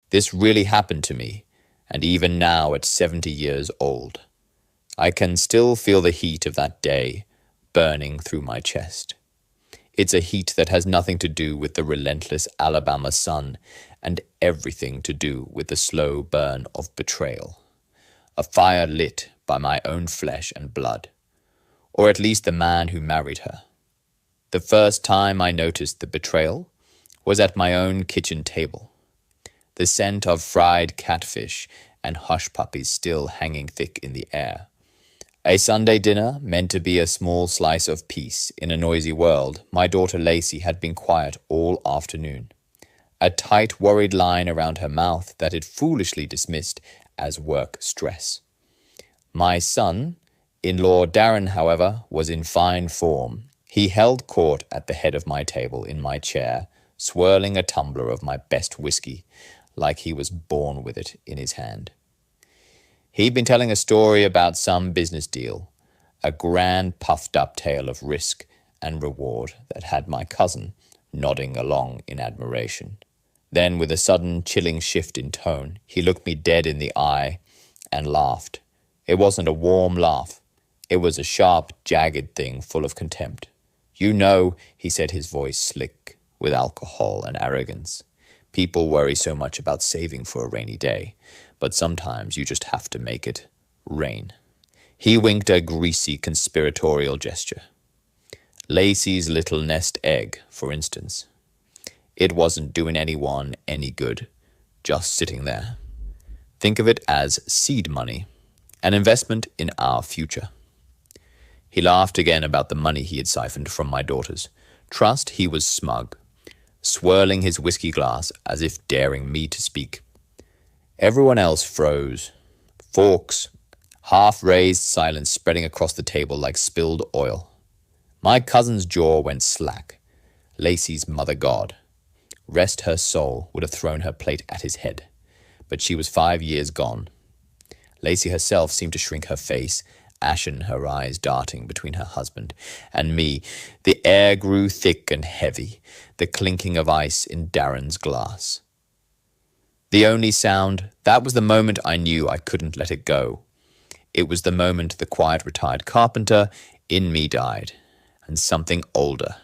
This really happened to me, and even now at 70 years old, I can still feel the heat of that day burning through my chest. It's a heat that has nothing to do with the relentless Alabama sun and everything to do with the slow burn of betrayal. A fire lit by my own flesh and blood, or at least the man who married her. The first time I noticed the betrayal was at my own kitchen table, the scent of fried catfish and hushpuppies still hanging thick in the air. A Sunday dinner meant to be a small slice of peace in a noisy world. My daughter Lacey had been quiet all afternoon, a tight, worried line around her mouth that it foolishly dismissed as work stress. My son-in-law Darren, however, was in fine form. He held court at the head of my table in my chair, swirling a tumbler of my best whiskey, like he was born with it in his hand. He'd been telling a story about some business deal, a grand puffed-up tale of risk and reward that had my cousin nodding along in admiration. Then, with a sudden chilling shift in tone, he looked me dead in the eye and laughed. It wasn't a warm laugh. It was a sharp, jagged thing full of contempt. "You know," he said, his voice slick with alcohol and arrogance, "people worry so much about saving for a rainy day, but sometimes you just have to make it rain." He winked a greasy conspiratorial gesture. Lacey's little nest egg, for instance. It wasn't doing anyone any good, just sitting there. Think of it as seed money, an investment in our future. He laughed again about the money he had siphoned from my daughters. Trust he was smug, swirling his whiskey glass as if daring me to speak. Everyone else froze. Forks, half-raised silence spreading across the table like spilled oil. My cousin's jaw went slack. Lacey's mother god, rest her soul, would have thrown her plate at his head, but she was 5 years gone. Lacey herself seemed to shrink, her face ashen, her eyes darting between her husband and me. The air grew thick and heavy, the clinking of ice in Darren's glass. The only sound, that was the moment I knew I couldn't let it go. It was the moment the quiet retired carpenter in me died, and something older,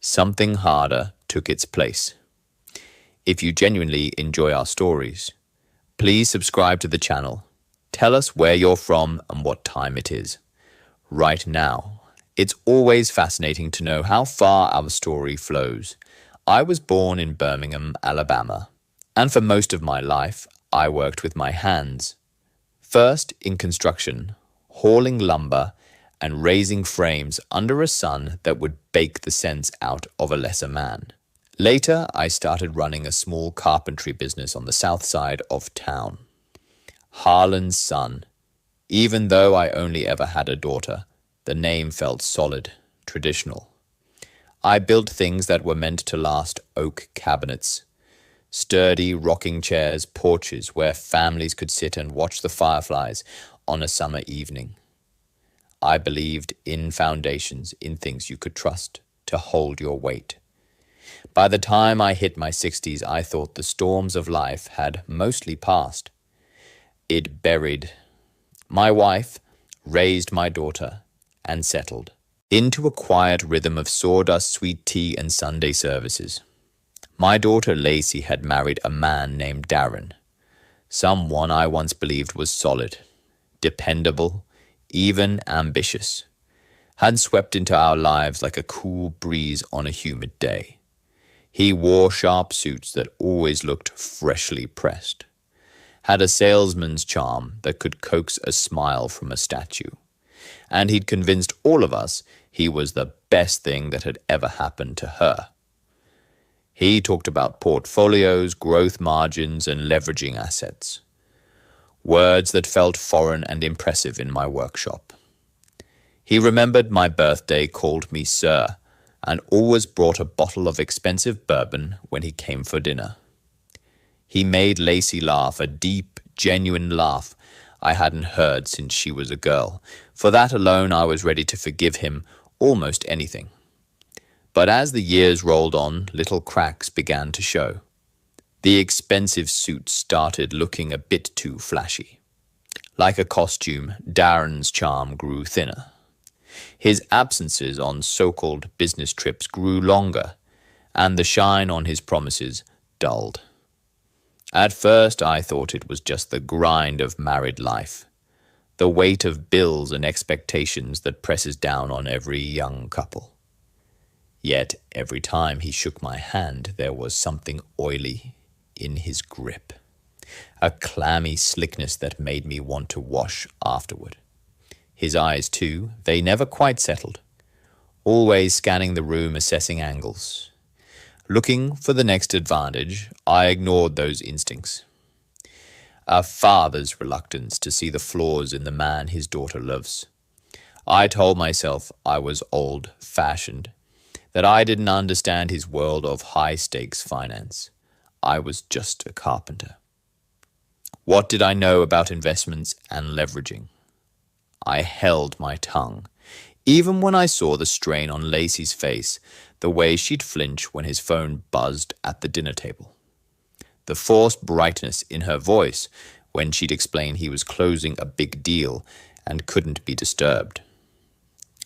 something harder took its place. If you genuinely enjoy our stories, please subscribe to the channel. Tell us where you're from and what time it is. Right now, it's always fascinating to know how far our story flows. I was born in Birmingham, Alabama, and for most of my life, I worked with my hands. First in construction, hauling lumber and raising frames under a sun that would bake the sense out of a lesser man. Later, I started running a small carpentry business on the south side of town. Harlan's son. Even though I only ever had a daughter, the name felt solid, traditional. I built things that were meant to last: oak cabinets, sturdy rocking chairs, porches where families could sit and watch the fireflies on a summer evening. I believed in foundations, in things you could trust to hold your weight. By the time I hit my 60s, I thought the storms of life had mostly passed. It buried my wife, raised my daughter, and settled into a quiet rhythm of sawdust, sweet tea, and Sunday services. My daughter Lacey had married a man named Darren, someone I once believed was solid, dependable, even ambitious, had swept into our lives like a cool breeze on a humid day. He wore sharp suits that always looked freshly pressed, had a salesman's charm that could coax a smile from a statue, and he'd convinced all of us he was the best thing that had ever happened to her. He talked about portfolios, growth margins, and leveraging assets, words that felt foreign and impressive in my workshop. He remembered my birthday, called me sir, and always brought a bottle of expensive bourbon when he came for dinner. He made Lacey laugh, a deep, genuine laugh I hadn't heard since she was a girl. For that alone, I was ready to forgive him almost anything. But as the years rolled on, little cracks began to show. The expensive suit started looking a bit too flashy. Like a costume, Darren's charm grew thinner. His absences on so-called business trips grew longer, and the shine on his promises dulled. At first, I thought it was just the grind of married life, the weight of bills and expectations that presses down on every young couple. Yet every time he shook my hand, there was something oily in his grip, a clammy slickness that made me want to wash afterward. His eyes, too, they never quite settled, always scanning the room, assessing angles. Looking for the next advantage, I ignored those instincts. A father's reluctance to see the flaws in the man his daughter loves. I told myself I was old-fashioned, that I didn't understand his world of high-stakes finance. I was just a carpenter. What did I know about investments and leveraging? I held my tongue, even when I saw the strain on Lacey's face, the way she'd flinch when his phone buzzed at the dinner table. The forced brightness in her voice when she'd explain he was closing a big deal and couldn't be disturbed.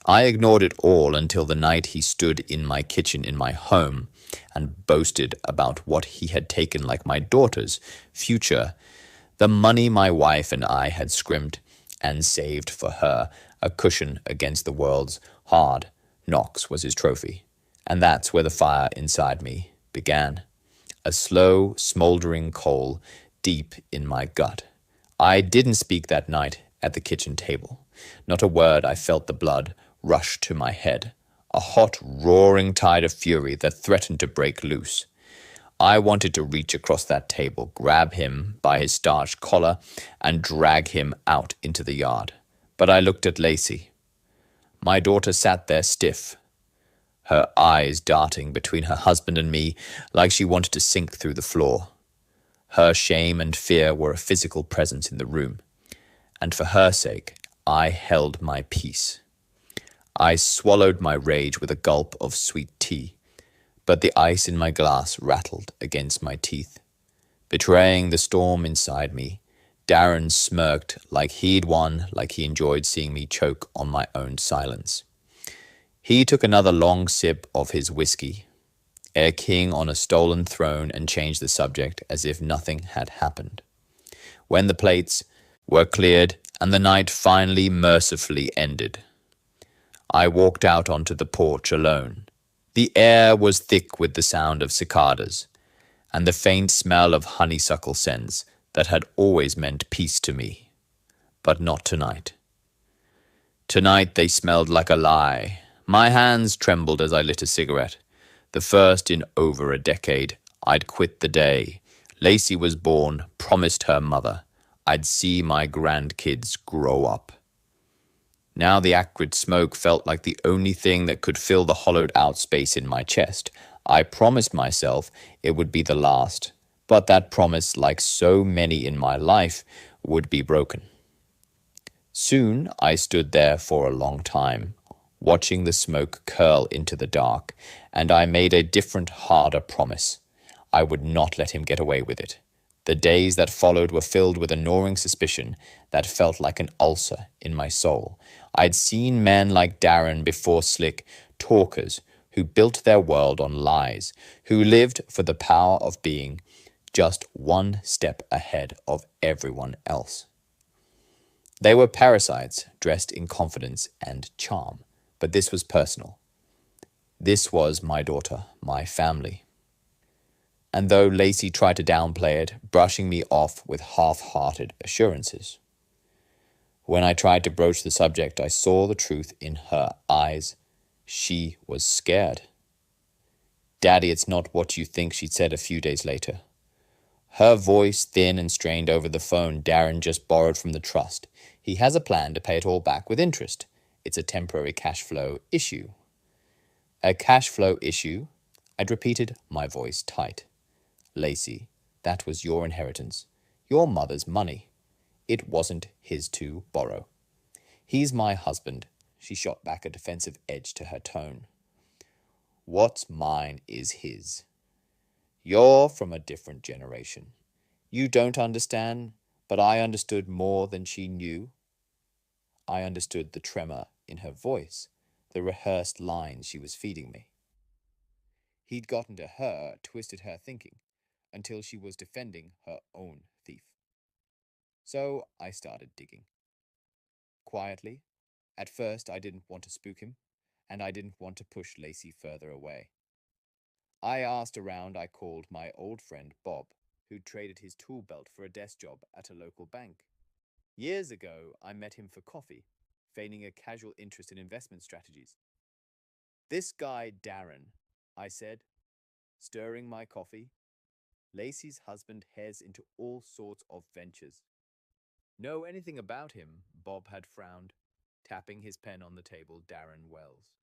I ignored it all until the night he stood in my kitchen in my home and boasted about what he had taken like my daughter's future, the money my wife and I had scrimped and saved for her, a cushion against the world's hard knocks was his trophy. And that's where the fire inside me began. A slow, smoldering coal deep in my gut. I didn't speak that night at the kitchen table. Not a word. I felt the blood rush to my head, a hot, roaring tide of fury that threatened to break loose. I wanted to reach across that table, grab him by his starched collar, and drag him out into the yard. But I looked at Lacey. My daughter sat there stiff, her eyes darting between her husband and me like she wanted to sink through the floor. Her shame and fear were a physical presence in the room, and for her sake, I held my peace. I swallowed my rage with a gulp of sweet tea, but the ice in my glass rattled against my teeth. Betraying the storm inside me, Darren smirked like he'd won, like he enjoyed seeing me choke on my own silence. He took another long sip of his whiskey, a king on a stolen throne, and changed the subject as if nothing had happened. When the plates were cleared and the night finally mercifully ended, I walked out onto the porch alone. The air was thick with the sound of cicadas and the faint smell of honeysuckle scents that had always meant peace to me. But not tonight. Tonight they smelled like a lie. My hands trembled as I lit a cigarette. The first in over a decade. I'd quit the day. Lacey was born, promised her mother. I'd see my grandkids grow up. Now the acrid smoke felt like the only thing that could fill the hollowed-out space in my chest. I promised myself it would be the last, but that promise, like so many in my life, would be broken. Soon I stood there for a long time, watching the smoke curl into the dark, and I made a different, harder promise. I would not let him get away with it. The days that followed were filled with a gnawing suspicion that felt like an ulcer in my soul. I'd seen men like Darren before, slick talkers who built their world on lies, who lived for the power of being just one step ahead of everyone else. They were parasites dressed in confidence and charm, but this was personal. This was my daughter, my family. And though Lacey tried to downplay it, brushing me off with half-hearted assurances, when I tried to broach the subject, I saw the truth in her eyes. She was scared. "Daddy, it's not what you think," she said a few days later. Her voice thin and strained over the phone Darren just borrowed from the trust. He has a plan to pay it all back with interest. It's a temporary cash flow issue. A cash flow issue? I'd repeated, my voice tight. Lacey, that was your inheritance. Your mother's money. It wasn't his to borrow. He's my husband. She shot back a defensive edge to her tone. What's mine is his. You're from a different generation. You don't understand, but I understood more than she knew. I understood the tremor in her voice, the rehearsed lines she was feeding me. He'd gotten to her, twisted her thinking, until she was defending her own thief. So I started digging. Quietly. At first, I didn't want to spook him, and I didn't want to push Lacey further away. I asked around. I called my old friend Bob, who'd traded his tool belt for a desk job at a local bank. Years ago, I met him for coffee, feigning a casual interest in investment strategies. "This guy, Darren," I said, stirring my coffee. "Lacey's husband heads into all sorts of ventures." "Know anything about him?" Bob had frowned, tapping his pen on the table. "Darren Wells."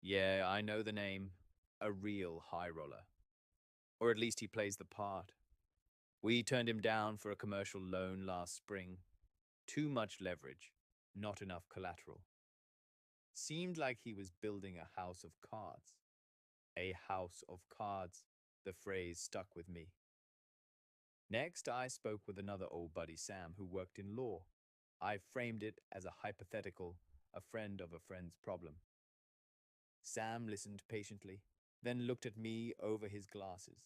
"Yeah, I know the name. A real high roller. Or at least he plays the part. We turned him down for a commercial loan last spring. Too much leverage, not enough collateral. Seemed like he was building a house of cards." A house of cards. The phrase stuck with me. Next, I spoke with another old buddy, Sam, who worked in law. I framed it as a hypothetical, a friend of a friend's problem. Sam listened patiently, then looked at me over his glasses.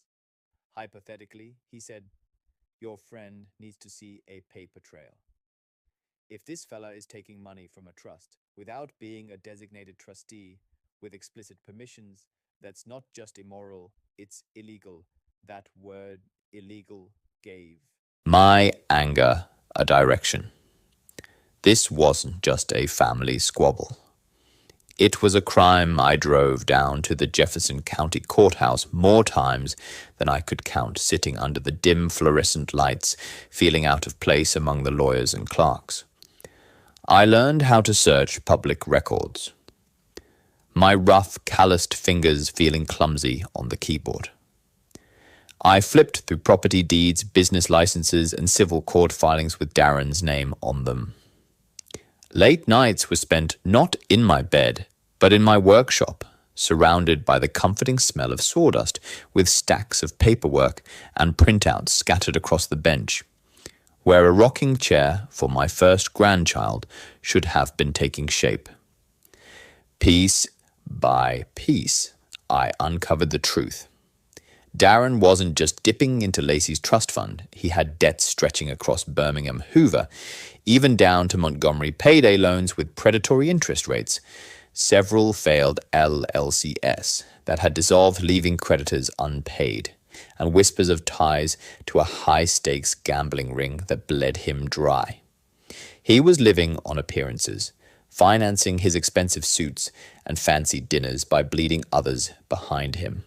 Hypothetically, he said, "Your friend needs to see a paper trail. If this fella is taking money from a trust without being a designated trustee with explicit permissions, that's not just immoral, it's illegal." That word illegal gave my anger a direction. This wasn't just a family squabble. It was a crime I drove down to the Jefferson County Courthouse more times than I could count, sitting under the dim fluorescent lights, feeling out of place among the lawyers and clerks. I learned how to search public records, my rough, calloused fingers feeling clumsy on the keyboard. I flipped through property deeds, business licenses, and civil court filings with Darren's name on them. Late nights were spent not in my bed, but in my workshop, surrounded by the comforting smell of sawdust, with stacks of paperwork and printouts scattered across the bench, where a rocking chair for my first grandchild should have been taking shape. Piece by piece, I uncovered the truth. Darren wasn't just dipping into Lacey's trust fund. He had debts stretching across Birmingham, Hoover, even down to Montgomery payday loans with predatory interest rates, several failed LLCS that had dissolved, leaving creditors unpaid, and whispers of ties to a high-stakes gambling ring that bled him dry. He was living on appearances, financing his expensive suits and fancy dinners by bleeding others behind him.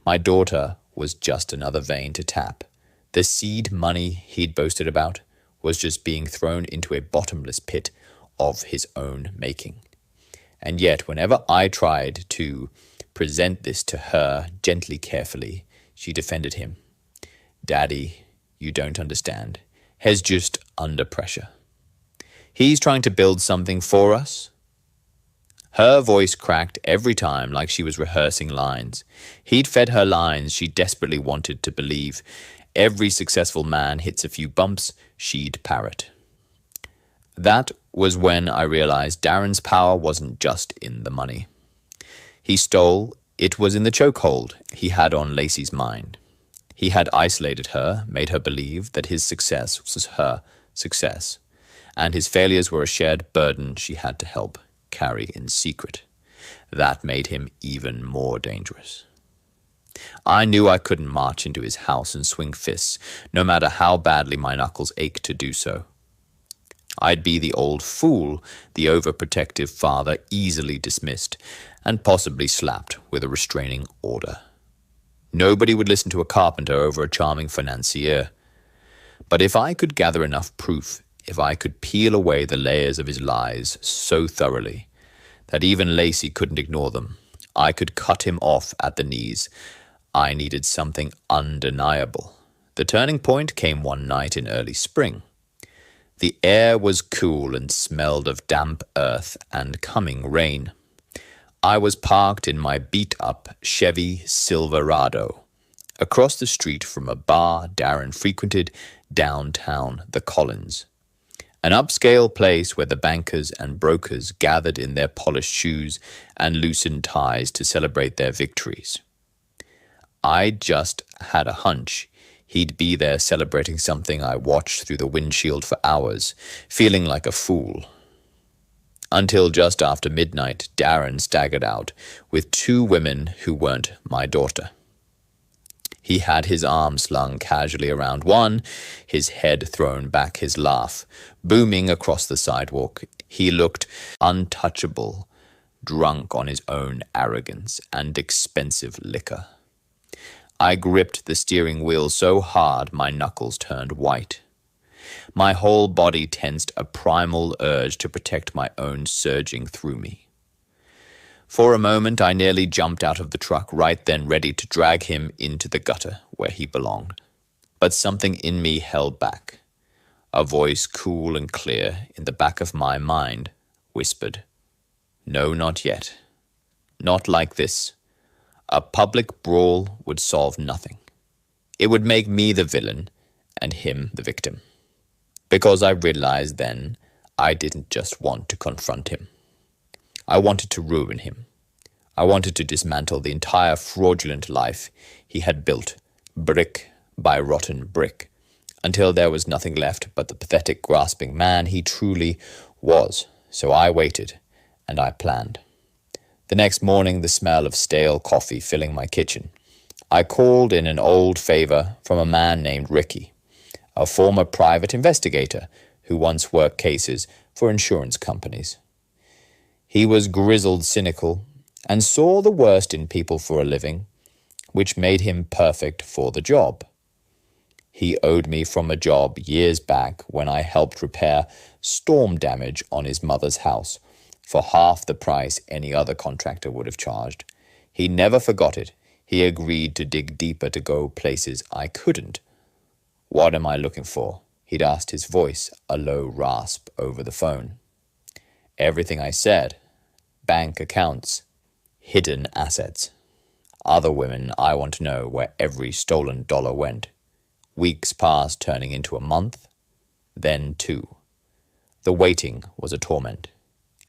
My daughter was just another vein to tap. The seed money he'd boasted about was just being thrown into a bottomless pit of his own making. And yet, whenever I tried to present this to her gently, carefully, she defended him. "Daddy, you don't understand. He's just under pressure. He's trying to build something for us." Her voice cracked every time, like she was rehearsing lines. He'd fed her lines she desperately wanted to believe. Every successful man hits a few bumps, she'd parrot. That was when I realized Darren's power wasn't just in the money he stole, it was in the chokehold he had on Lacey's mind. He had isolated her, made her believe that his success was her success, and his failures were a shared burden she had to help carry in secret. That made him even more dangerous. I knew I couldn't march into his house and swing fists, no matter how badly my knuckles ached to do so. I'd be the old fool, the overprotective father easily dismissed and possibly slapped with a restraining order. Nobody would listen to a carpenter over a charming financier. But if I could gather enough proof, if I could peel away the layers of his lies so thoroughly that even Lacey couldn't ignore them, I could cut him off at the knees. I needed something undeniable. The turning point came one night in early spring. The air was cool and smelled of damp earth and coming rain. I was parked in my beat-up Chevy Silverado, across the street from a bar Darren frequented downtown, the Collins, an upscale place where the bankers and brokers gathered in their polished shoes and loosened ties to celebrate their victories. I just had a hunch he'd be there celebrating something I watched through the windshield for hours, feeling like a fool. Until just after midnight, Darren staggered out with two women who weren't my daughter. He had his arm slung casually around one, his head thrown back, his laugh booming across the sidewalk. He looked untouchable, drunk on his own arrogance and expensive liquor. I gripped the steering wheel so hard my knuckles turned white. My whole body tensed, a primal urge to protect my own surging through me. For a moment, I nearly jumped out of the truck, right then ready to drag him into the gutter where he belonged. But something in me held back. A voice cool and clear in the back of my mind whispered, "No, not yet. Not like this. A public brawl would solve nothing. It would make me the villain and him the victim." Because I realized then I didn't just want to confront him. I wanted to ruin him. I wanted to dismantle the entire fraudulent life he had built, brick by rotten brick, until there was nothing left but the pathetic, grasping man he truly was. So I waited, and I planned. The next morning, the smell of stale coffee filling my kitchen. I called in an old favor from a man named Ricky, a former private investigator who once worked cases for insurance companies. He was grizzled, cynical, and saw the worst in people for a living, which made him perfect for the job. He owed me from a job years back when I helped repair storm damage on his mother's house for half the price any other contractor would have charged. He never forgot it. He agreed to dig deeper, to go places I couldn't. "What am I looking for?" he'd asked, his voice a low rasp over the phone. Everything I said. Bank accounts. Hidden assets. Other women, I want to know where every stolen dollar went. Weeks passed, turning into a month, then 2. The waiting was a torment.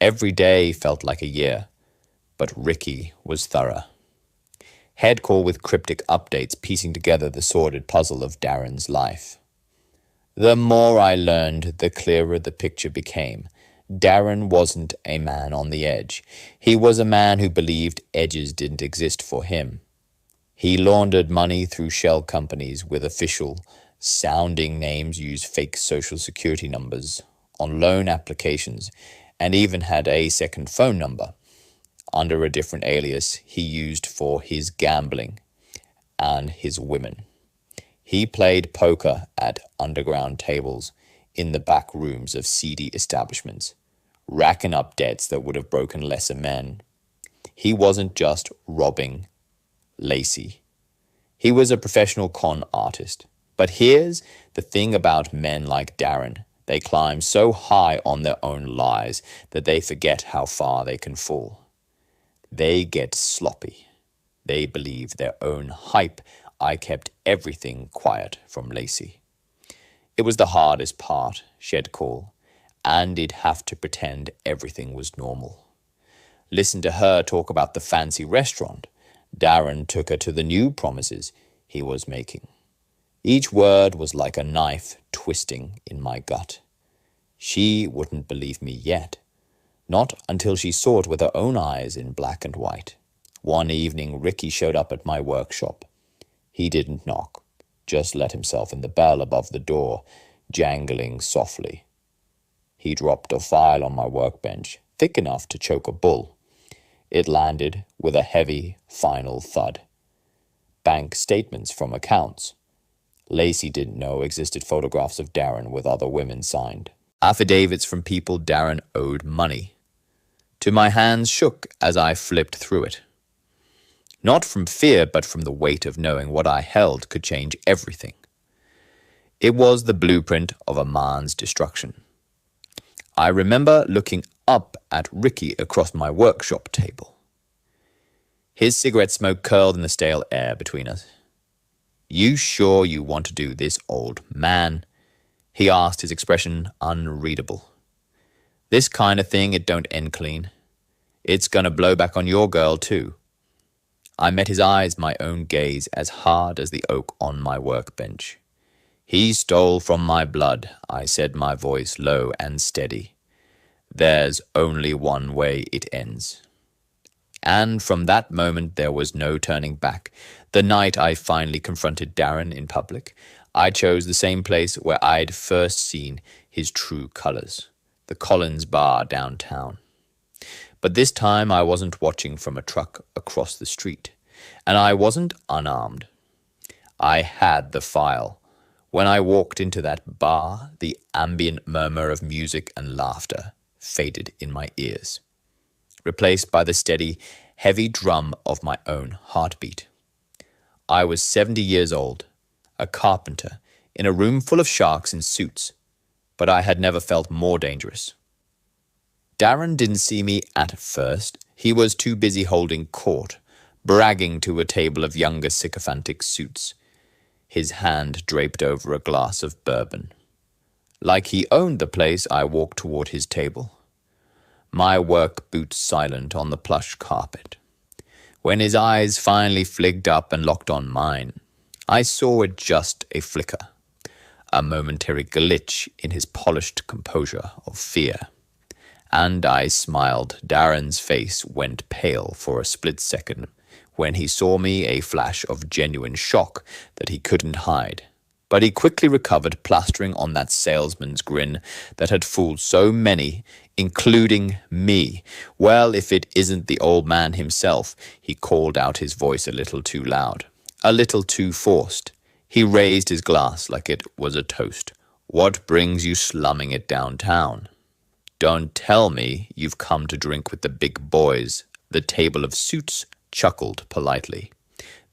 Every day felt like a year, but Ricky was thorough. Head call with cryptic updates piecing together the sordid puzzle of Darren's life. The more I learned, the clearer the picture became. Darren wasn't a man on the edge. He was a man who believed edges didn't exist for him. He laundered money through shell companies with official-sounding names, used fake social security numbers on loan applications, and even had a second phone number under a different alias he used for his gambling and his women. He played poker at underground tables in the back rooms of seedy establishments, racking up debts that would have broken lesser men. He wasn't just robbing Lacey. He was a professional con artist. But here's the thing about men like Darren. They climb so high on their own lies that they forget how far they can fall. They get sloppy. They believe their own hype. I kept everything quiet from Lacey. It was the hardest part, she'd call, and he'd have to pretend everything was normal. Listen to her talk about the fancy restaurant. Darren took her to the new promises he was making. Each word was like a knife twisting in my gut. She wouldn't believe me yet. Not until she saw it with her own eyes in black and white. One evening, Ricky showed up at my workshop. He didn't knock, just let himself in the bell above the door, jangling softly. He dropped a file on my workbench, thick enough to choke a bull. It landed with a heavy, final thud. Bank statements from accounts. Lacey didn't know existed photographs of Darren with other women signed. Affidavits from people Darren owed money. My hands shook as I flipped through it. Not from fear, but from the weight of knowing what I held could change everything. It was the blueprint of a man's destruction. I remember looking up at Ricky across my workshop table. His cigarette smoke curled in the stale air between us. "You sure you want to do this, old man?" he asked, his expression unreadable. "This kind of thing, it don't end clean. It's gonna blow back on your girl, too." I met his eyes, my own gaze, as hard as the oak on my workbench. "He stole from my blood," I said, my voice low and steady. "There's only one way it ends." And from that moment there was no turning back. The night I finally confronted Darren in public, I chose the same place where I'd first seen his true colors, the Collins Bar downtown. But this time I wasn't watching from a truck across the street, and I wasn't unarmed. I had the file. When I walked into that bar, the ambient murmur of music and laughter faded in my ears, replaced by the steady, heavy drum of my own heartbeat. I was 70 years old, a carpenter, in a room full of sharks in suits, but I had never felt more dangerous. Darren didn't see me at first. He was too busy holding court, bragging to a table of younger sycophantic suits, his hand draped over a glass of bourbon. Like he owned the place, I walked toward his table, my work boots silent on the plush carpet. When his eyes finally flicked up and locked on mine, I saw it just a flicker, a momentary glitch in his polished composure of fear. And I smiled. Darren's face went pale for a split second when he saw me, a flash of genuine shock that he couldn't hide. But he quickly recovered, plastering on that salesman's grin that had fooled so many, including me. "Well, if it isn't the old man himself," he called out, his voice a little too loud, a little too forced. He raised his glass like it was a toast. "What brings you slumming it downtown? Don't tell me you've come to drink with the big boys." The table of suits chuckled politely,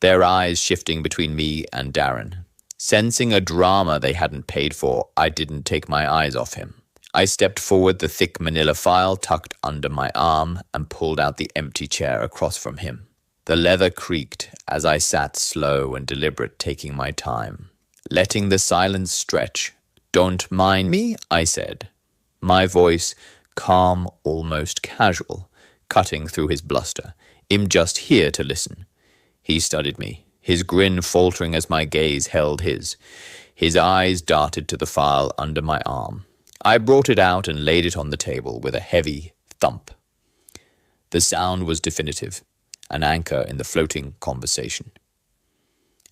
their eyes shifting between me and Darren. Sensing a drama they hadn't paid for, I didn't take my eyes off him. I stepped forward, the thick manila file tucked under my arm, and pulled out the empty chair across from him. The leather creaked as I sat slow and deliberate, taking my time, letting the silence stretch. "Don't mind me," I said, my voice calm, almost casual, cutting through his bluster. "I'm just here to listen." He studied me, his grin faltering as my gaze held his. His eyes darted to the file under my arm. I brought it out and laid it on the table with a heavy thump. The sound was definitive, an anchor in the floating conversation.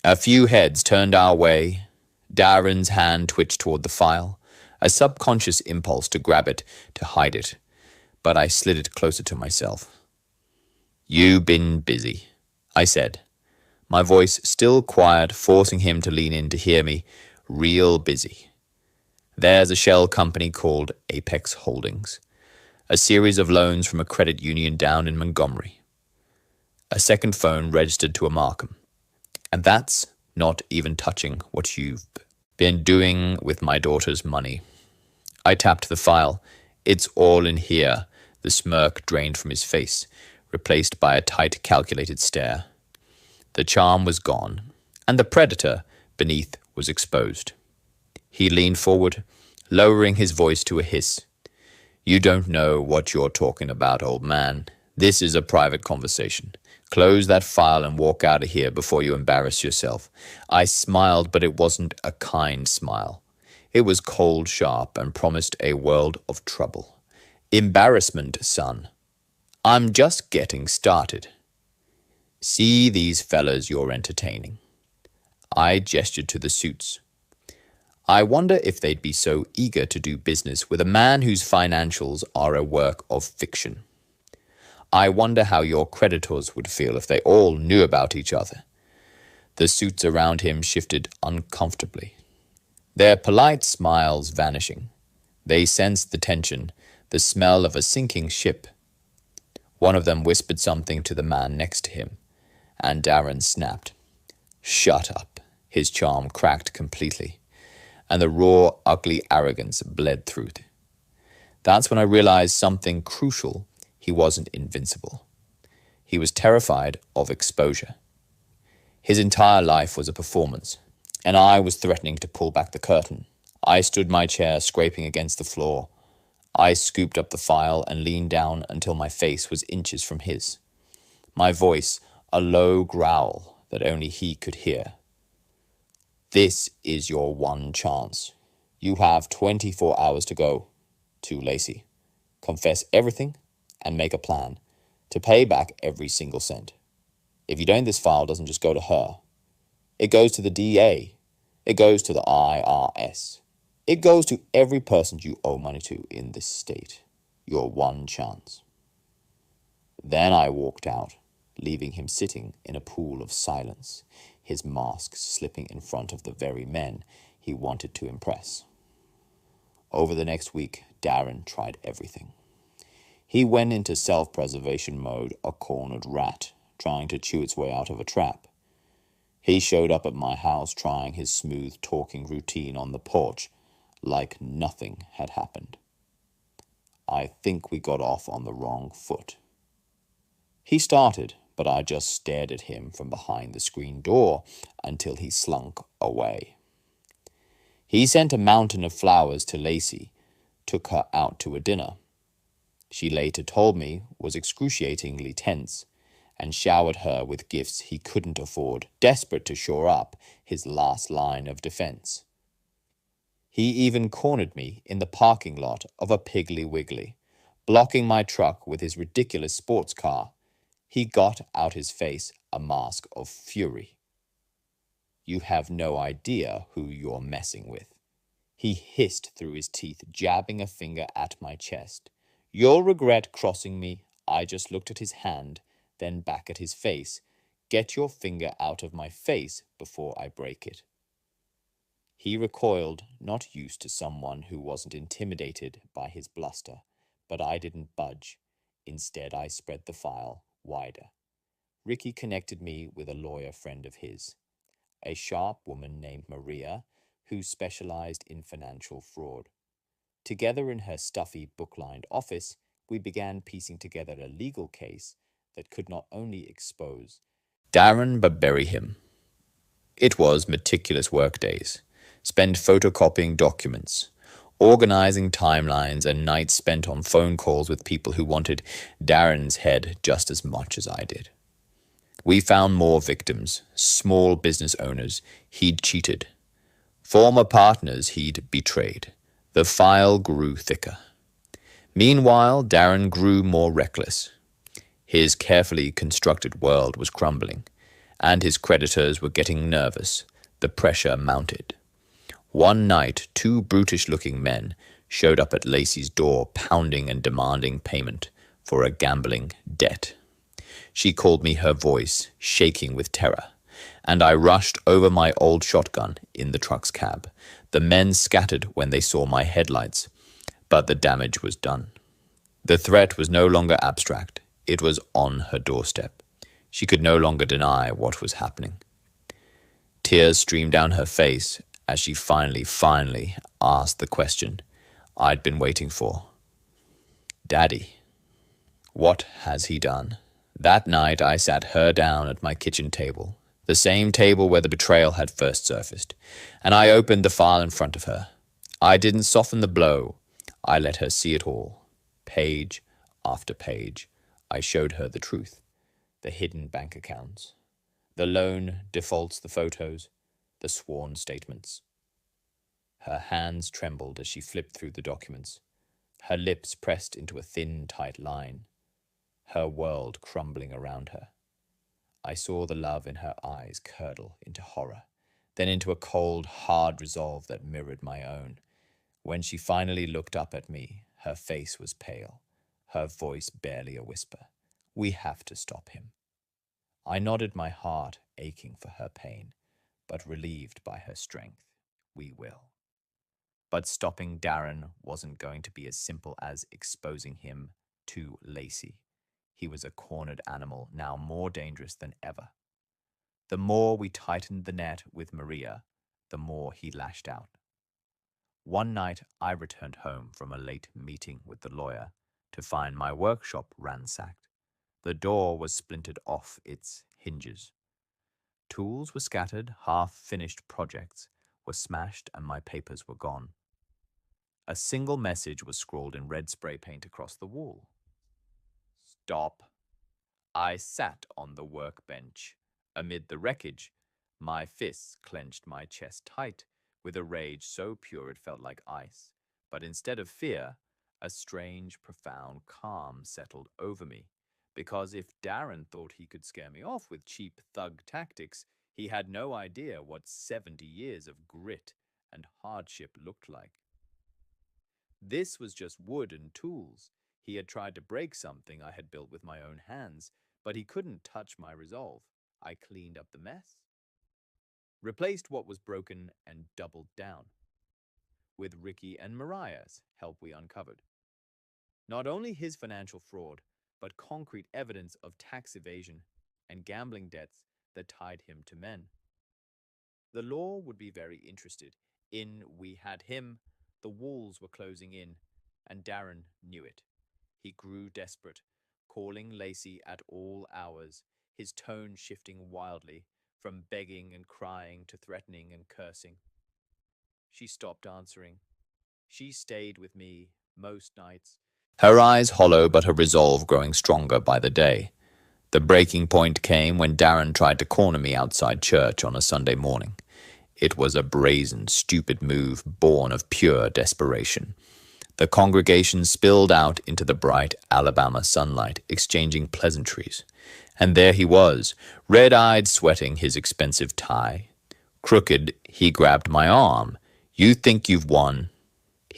A few heads turned our way. Darren's hand twitched toward the file, a subconscious impulse to grab it, to hide it, but I slid it closer to myself. "You been busy," I said, my voice still quiet, forcing him to lean in to hear me. "Real busy. There's a shell company called Apex Holdings, a series of loans from a credit union down in Montgomery. A second phone registered to a Markham. And that's not even touching what you've been doing with my daughter's money." I tapped the file. "It's all in here." The smirk drained from his face, replaced by a tight, calculated stare. The charm was gone, and the predator beneath was exposed. He leaned forward, lowering his voice to a hiss. "You don't know what you're talking about, old man. This is a private conversation. Close that file and walk out of here before you embarrass yourself." I smiled, but it wasn't a kind smile. It was cold, sharp, and promised a world of trouble. "Embarrassment, son. I'm just getting started. See these fellas you're entertaining." I gestured to the suits. "I wonder if they'd be so eager to do business with a man whose financials are a work of fiction. I wonder how your creditors would feel if they all knew about each other." The suits around him shifted uncomfortably, their polite smiles vanishing. They sensed the tension, the smell of a sinking ship. One of them whispered something to the man next to him, and Darren snapped. "Shut up." His charm cracked completely, and the raw, ugly arrogance bled through it. That's when I realized something crucial. He wasn't invincible. He was terrified of exposure. His entire life was a performance, and I was threatening to pull back the curtain. I stood my chair scraping against the floor. I scooped up the file and leaned down until my face was inches from his. My voice, a low growl that only he could hear. This is your one chance. You have 24 hours to go. To Lacey. Confess everything and make a plan to pay back every single cent. If you don't, this file doesn't just go to her. It goes to the DA. It goes to the IRS. It goes to every person you owe money to in this state. Your one chance. Then I walked out, leaving him sitting in a pool of silence, his mask slipping in front of the very men he wanted to impress. Over the next week, Darren tried everything. He went into self-preservation mode, a cornered rat, trying to chew its way out of a trap. He showed up at my house trying his smooth talking routine on the porch, like nothing had happened. I think we got off on the wrong foot. He started, but I just stared at him from behind the screen door until he slunk away. He sent a mountain of flowers to Lacey, took her out to a dinner. She later told me was excruciatingly tense, and showered her with gifts he couldn't afford, desperate to shore up his last line of defense. He even cornered me in the parking lot of a Piggly Wiggly, blocking my truck with his ridiculous sports car. He got out his face a mask of fury. You have no idea who you're messing with. He hissed through his teeth, jabbing a finger at my chest. You'll regret crossing me. I just looked at his hand, then back at his face. Get your finger out of my face before I break it. He recoiled, not used to someone who wasn't intimidated by his bluster, but I didn't budge. Instead, I spread the file wider. Ricky connected me with a lawyer friend of his, a sharp woman named Maria, who specialized in financial fraud. Together in her stuffy, book-lined office, we began piecing together a legal case that could not only expose Darren but bury him. It was meticulous workdays, spent photocopying documents, organizing timelines, and nights spent on phone calls with people who wanted Darren's head just as much as I did. We found more victims, small business owners he'd cheated, former partners he'd betrayed. The file grew thicker. Meanwhile, Darren grew more reckless. His carefully constructed world was crumbling, and his creditors were getting nervous. The pressure mounted. One night, two brutish-looking men showed up at Lacey's door, pounding and demanding payment for a gambling debt. She called me her voice, shaking with terror, and I rushed over my old shotgun in the truck's cab. The men scattered when they saw my headlights, but the damage was done. The threat was no longer abstract. It was on her doorstep. She could no longer deny what was happening. Tears streamed down her face as she finally asked the question I'd been waiting for. Daddy, what has he done? That night I sat her down at my kitchen table, the same table where the betrayal had first surfaced, and I opened the file in front of her. I didn't soften the blow. I let her see it all. Page after page, I showed her the truth. The hidden bank accounts, the loan defaults, the photos, the sworn statements. Her hands trembled as she flipped through the documents, her lips pressed into a thin, tight line, her world crumbling around her. I saw the love in her eyes curdle into horror, then into a cold, hard resolve that mirrored my own. When she finally looked up at me, her face was pale, her voice barely a whisper. We have to stop him. I nodded, my heart aching for her pain, but relieved by her strength. We will. But stopping Darren wasn't going to be as simple as exposing him to Lacey. He was a cornered animal, now more dangerous than ever. The more we tightened the net with Maria, the more he lashed out. One night, I returned home from a late meeting with the lawyer to find my workshop ransacked. The door was splintered off its hinges. Tools were scattered, half-finished projects were smashed, and my papers were gone. A single message was scrawled in red spray paint across the wall. Stop. I sat on the workbench. Amid the wreckage, my fists clenched my chest tight, with a rage so pure it felt like ice. But instead of fear, a strange, profound calm settled over me. Because if Darren thought he could scare me off with cheap thug tactics, he had no idea what 70 years of grit and hardship looked like. This was just wood and tools. He had tried to break something I had built with my own hands, but he couldn't touch my resolve. I cleaned up the mess, replaced what was broken, and doubled down. With Ricky and Mariah's help, we uncovered not only his financial fraud, but concrete evidence of tax evasion and gambling debts that tied him to men. The law would be very interested in we had him. The walls were closing in, and Darren knew it. He grew desperate, calling Lacey at all hours, his tone shifting wildly, from begging and crying to threatening and cursing. She stopped answering. She stayed with me most nights, her eyes hollow but her resolve growing stronger by the day. The breaking point came when Darren tried to corner me outside church on a Sunday morning. It was a brazen, stupid move born of pure desperation. The congregation spilled out into the bright Alabama sunlight, exchanging pleasantries. And there he was, red-eyed, sweating his expensive tie. Crooked, he grabbed my arm. "You think you've won?"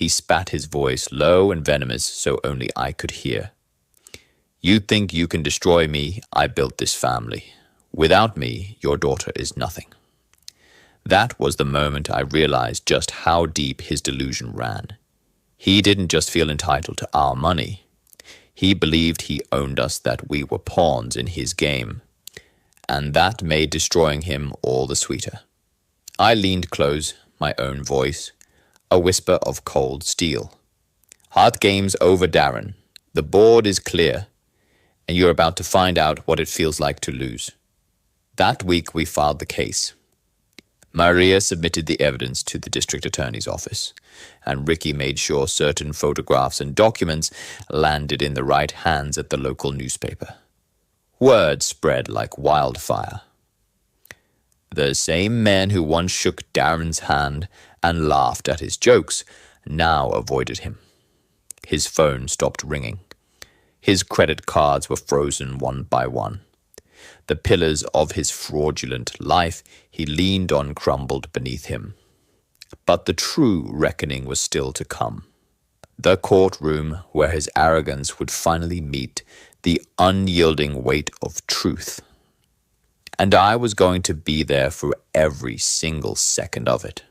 He spat, his voice low and venomous so only I could hear. "You think you can destroy me? I built this family. Without me, your daughter is nothing." That was the moment I realized just how deep his delusion ran. He didn't just feel entitled to our money. He believed he owned us, that we were pawns in his game. And that made destroying him all the sweeter. I leaned close, my own voice, a whisper of cold steel. "Hard game's over, Darren. The board is clear, and you're about to find out what it feels like to lose." That week we filed the case. Maria submitted the evidence to the district attorney's office, and Ricky made sure certain photographs and documents landed in the right hands at the local newspaper. Word spread like wildfire. The same men who once shook Darren's hand and laughed at his jokes now avoided him. His phone stopped ringing. His credit cards were frozen one by one. The pillars of his fraudulent life he leaned on crumbled beneath him. But the true reckoning was still to come. The courtroom where his arrogance would finally meet the unyielding weight of truth. And I was going to be there for every single second of it.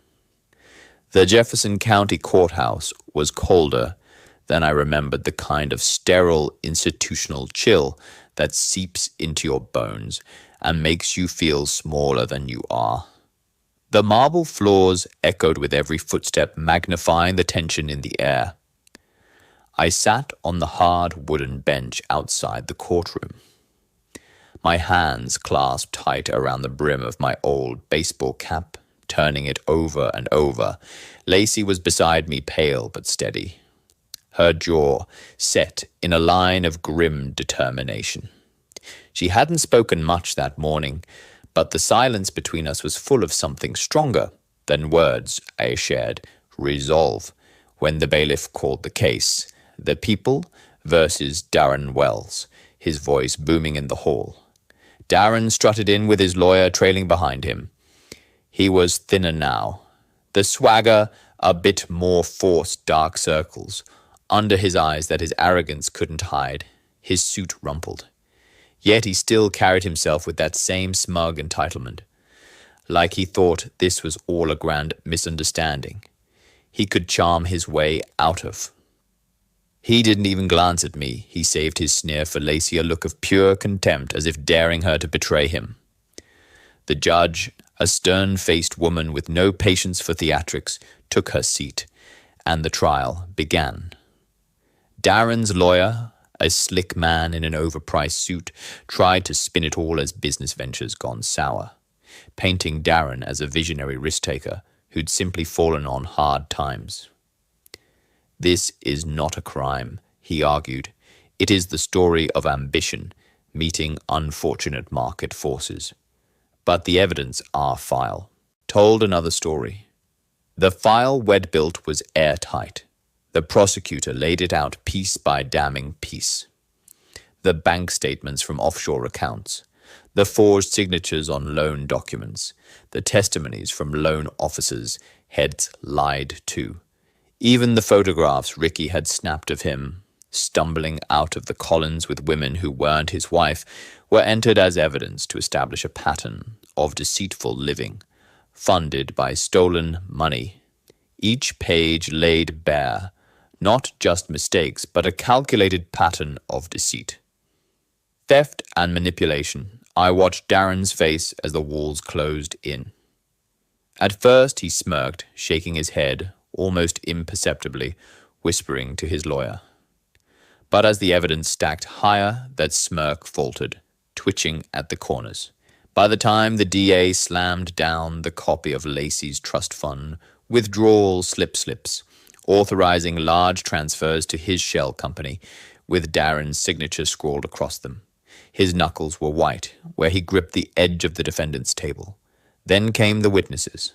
The Jefferson County Courthouse was colder than I remembered, the kind of sterile institutional chill that seeps into your bones and makes you feel smaller than you are. The marble floors echoed with every footstep, magnifying the tension in the air. I sat on the hard wooden bench outside the courtroom, my hands clasped tight around the brim of my old baseball cap, turning it over and over. Lacey was beside me, pale but steady, her jaw set in a line of grim determination. She hadn't spoken much that morning, but the silence between us was full of something stronger than words. I shared resolve when the bailiff called the case. The People versus Darren Wells, his voice booming in the hall. Darren strutted in with his lawyer trailing behind him. He was thinner now, the swagger a bit more forced, dark circles under his eyes that his arrogance couldn't hide. His suit rumpled. Yet he still carried himself with that same smug entitlement, like he thought this was all a grand misunderstanding he could charm his way out of. He didn't even glance at me. He saved his sneer for Lacey, a look of pure contempt, as if daring her to betray him. The judge, a stern-faced woman with no patience for theatrics, took her seat, and the trial began. Darren's lawyer, a slick man in an overpriced suit, tried to spin it all as business ventures gone sour. painting Darren as a visionary risk-taker who'd simply fallen on hard times. "This is not a crime," he argued. "It is the story of ambition meeting unfortunate market forces." But the evidence, our file, told another story. The file Wed built was airtight. The prosecutor laid it out piece by damning piece. The bank statements from offshore accounts, the forged signatures on loan documents, the testimonies from loan officers, heads lied to. Even the photographs Ricky had snapped of him, stumbling out of the Collins with women who weren't his wife, were entered as evidence to establish a pattern of deceitful living, funded by stolen money. Each page laid bare not just mistakes, but a calculated pattern of deceit. Theft and manipulation. I watched Darren's face as the walls closed in. At first he smirked, shaking his head, almost imperceptibly, whispering to his lawyer. But as the evidence stacked higher, that smirk faltered, twitching at the corners. By the time the DA slammed down the copy of Lacey's trust fund withdrawal slips, authorizing large transfers to his shell company, with Darren's signature scrawled across them. His knuckles were white, where he gripped the edge of the defendant's table. Then came the witnesses.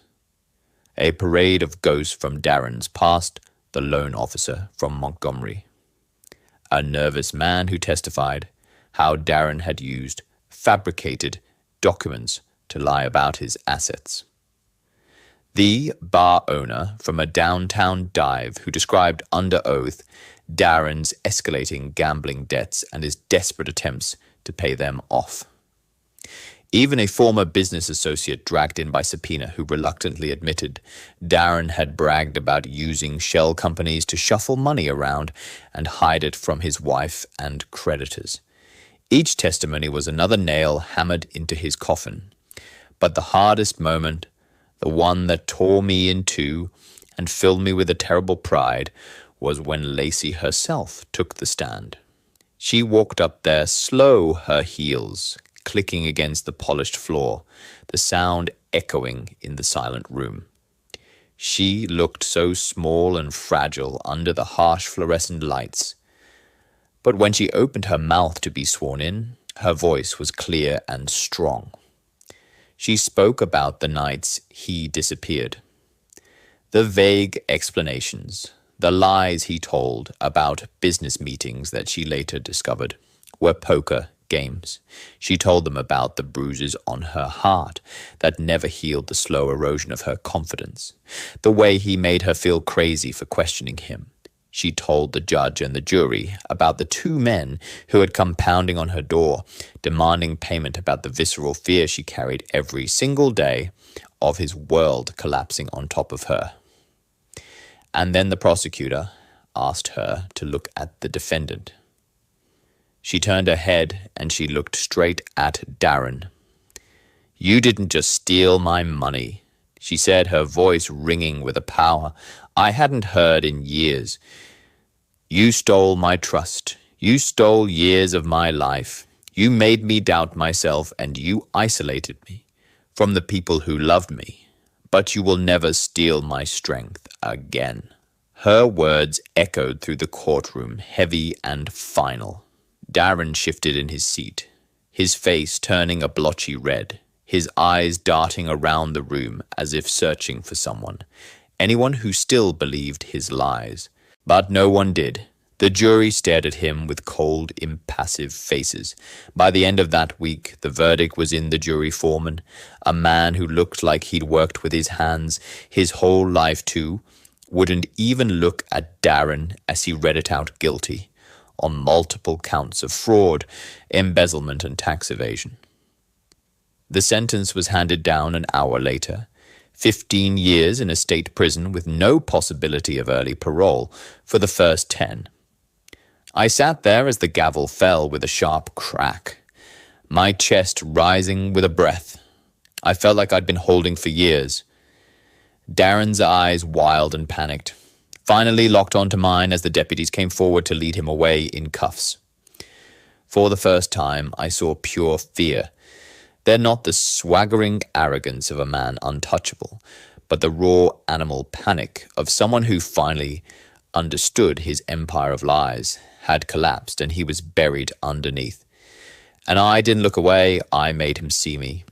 A parade of ghosts from Darren's past, the loan officer from Montgomery. A nervous man who testified how Darren had used fabricated documents to lie about his assets. The bar owner from a downtown dive who described under oath Darren's escalating gambling debts and his desperate attempts to pay them off. Even a former business associate dragged in by subpoena who reluctantly admitted Darren had bragged about using shell companies to shuffle money around and hide it from his wife and creditors. Each testimony was another nail hammered into his coffin. But the hardest moment, the one that tore me in two and filled me with a terrible pride, was when Lacey herself took the stand. She walked up there slow, her heels clicking against the polished floor, the sound echoing in the silent room. She looked so small and fragile under the harsh fluorescent lights. But when she opened her mouth to be sworn in, her voice was clear and strong. She spoke about the nights he disappeared. The vague explanations, the lies he told about business meetings that she later discovered, were poker games. She told them about the bruises on her heart that never healed the slow erosion of her confidence, the way he made her feel crazy for questioning him. She told the judge and the jury about the two men who had come pounding on her door, demanding payment about the visceral fear she carried every single day of his world collapsing on top of her. And then the prosecutor asked her to look at the defendant. She turned her head and she looked straight at Darren. "You didn't just steal my money," she said, her voice ringing with a power I hadn't heard in years. "You stole my trust. You stole years of my life. You made me doubt myself and you isolated me from the people who loved me. But you will never steal my strength again." Her words echoed through the courtroom, heavy and final. Darren shifted in his seat, his face turning a blotchy red, his eyes darting around the room as if searching for someone, anyone who still believed his lies. But no one did. The jury stared at him with cold, impassive faces. By the end of that week, the verdict was in the jury foreman, a man who looked like he'd worked with his hands his whole life too, wouldn't even look at Darren as he read it out guilty on multiple counts of fraud, embezzlement, and tax evasion. The sentence was handed down an hour later. 15 years in a state prison with no possibility of early parole for the first 10. I sat there as the gavel fell with a sharp crack, my chest rising with a breath I felt like I'd been holding for years. Darren's eyes, wild and panicked, finally locked onto mine as the deputies came forward to lead him away in cuffs. For the first time, I saw pure fear, They're not the swaggering arrogance of a man untouchable, but the raw animal panic of someone who finally understood his empire of lies had collapsed and he was buried underneath. And I didn't look away, I made him see me.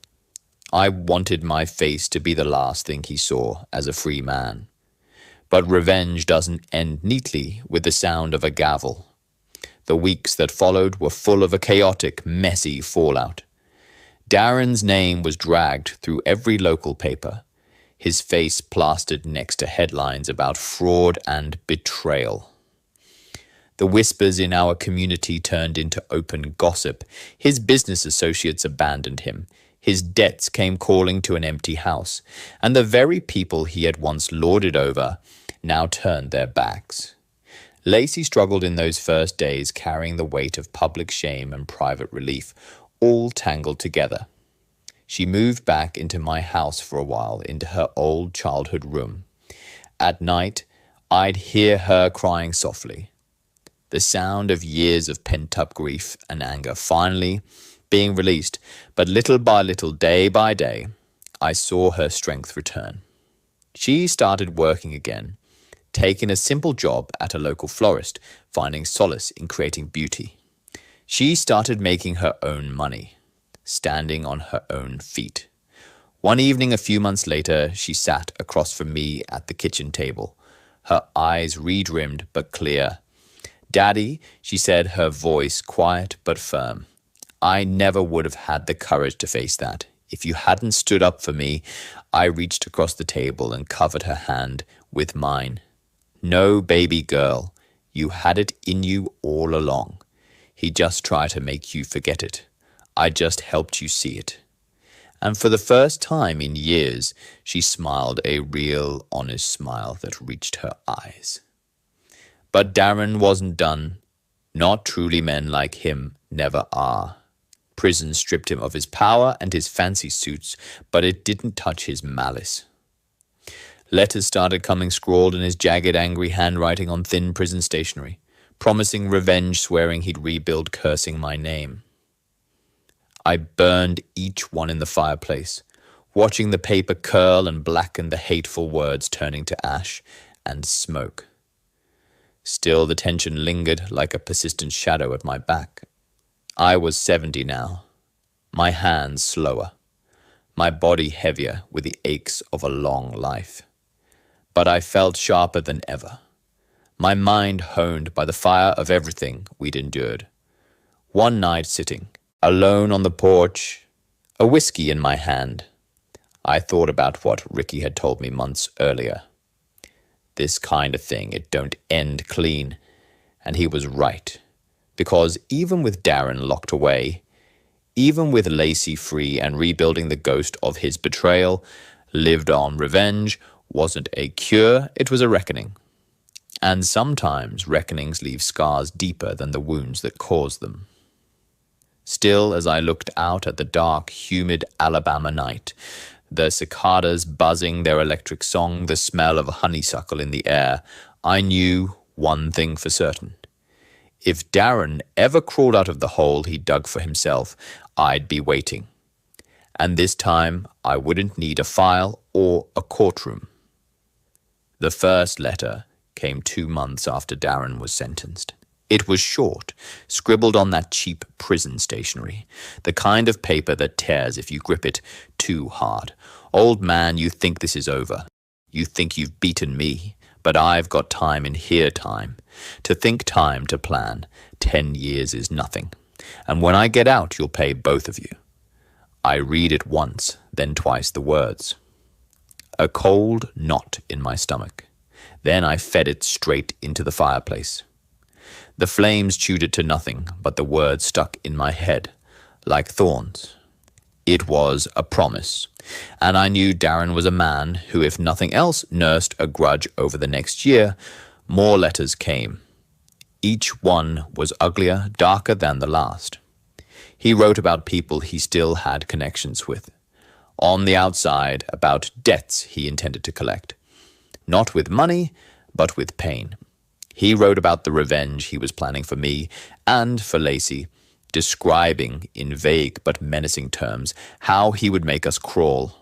I wanted my face to be the last thing he saw as a free man. But revenge doesn't end neatly with the sound of a gavel. The weeks that followed were full of a chaotic, messy fallout. Darren's name was dragged through every local paper, his face plastered next to headlines about fraud and betrayal. The whispers in our community turned into open gossip. His business associates abandoned him. His debts came calling to an empty house, and the very people he had once lorded over now turned their backs. Lacey struggled in those first days, carrying the weight of public shame and private relief, all tangled together. She moved back into my house for a while, into her old childhood room. At night, I'd hear her crying softly, the sound of years of pent-up grief and anger finally being released, but little by little, day by day, I saw her strength return. She started working again, taking a simple job at a local florist, finding solace in creating beauty. She started making her own money, standing on her own feet. One evening a few months later, she sat across from me at the kitchen table, her eyes redrimmed but clear. "Daddy," she said, her voice quiet but firm. "I never would have had the courage to face that. If you hadn't stood up for me." I reached across the table and covered her hand with mine. "No, baby girl, you had it in you all along. He just tried to make you forget it. I just helped you see it." And for the first time in years, she smiled a real, honest smile that reached her eyes. But Darren wasn't done. Not truly men like him never are. Prison stripped him of his power and his fancy suits, but it didn't touch his malice. Letters started coming scrawled in his jagged, angry handwriting on thin prison stationery, promising revenge, swearing he'd rebuild, cursing my name. I burned each one in the fireplace, watching the paper curl and blacken, the hateful words turning to ash and smoke. Still, the tension lingered like a persistent shadow at my back. I was 70 now, my hands slower, my body heavier with the aches of a long life. But I felt sharper than ever, my mind honed by the fire of everything we'd endured. One night sitting, alone on the porch, a whiskey in my hand, I thought about what Ricky had told me months earlier. This kind of thing, it don't end clean. And he was right. Because even with Darren locked away, even with Lacey free and rebuilding the ghost of his betrayal, lived on revenge wasn't a cure, it was a reckoning. And sometimes reckonings leave scars deeper than the wounds that cause them. Still, as I looked out at the dark, humid Alabama night, the cicadas buzzing their electric song, the smell of honeysuckle in the air, I knew one thing for certain. If Darren ever crawled out of the hole he dug for himself, I'd be waiting. And this time, I wouldn't need a file or a courtroom. The first letter came 2 months after Darren was sentenced. It was short, scribbled on that cheap prison stationery, the kind of paper that tears if you grip it too hard. "Old man, you think this is over. You think you've beaten me, but I've got time in here time. To think, time to plan. 10 years is nothing. And when I get out, you'll pay both of you." I read it once, then twice the words. A cold knot in my stomach. Then I fed it straight into the fireplace. The flames chewed it to nothing, but the words stuck in my head, like thorns. It was a promise, and I knew Darren was a man who, if nothing else, nursed a grudge over the next year. More letters came. Each one was uglier, darker than the last. He wrote about people he still had connections with. On the outside, about debts he intended to collect. Not with money, but with pain. He wrote about the revenge he was planning for me and for Lacey, describing in vague but menacing terms how he would make us crawl.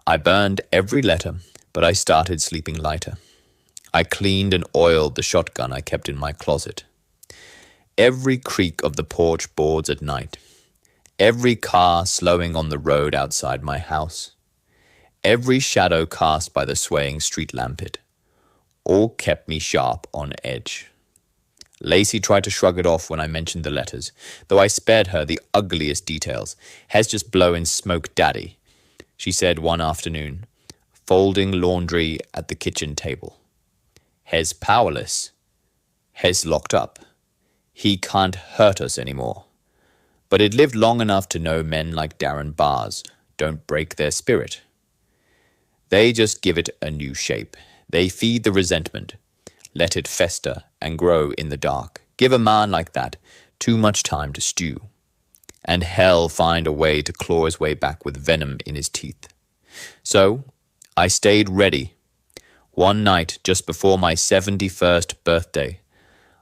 I burned every letter, but I started sleeping lighter. I cleaned and oiled the shotgun I kept in my closet. Every creak of the porch boards at night, every car slowing on the road outside my house, every shadow cast by the swaying street lampet, all kept me sharp on edge. Lacey tried to shrug it off when I mentioned the letters, though I spared her the ugliest details. "Hez just blowin' smoke, Daddy," she said one afternoon, folding laundry at the kitchen table. "Hez powerless. Hez locked up. He can't hurt us anymore. But it lived long enough to know men like Darren Bars don't break their spirit. They just give it a new shape. They feed the resentment, let it fester and grow in the dark. Give a man like that too much time to stew, and hell find a way to claw his way back with venom in his teeth. So I stayed ready. One night, just before my 71st birthday,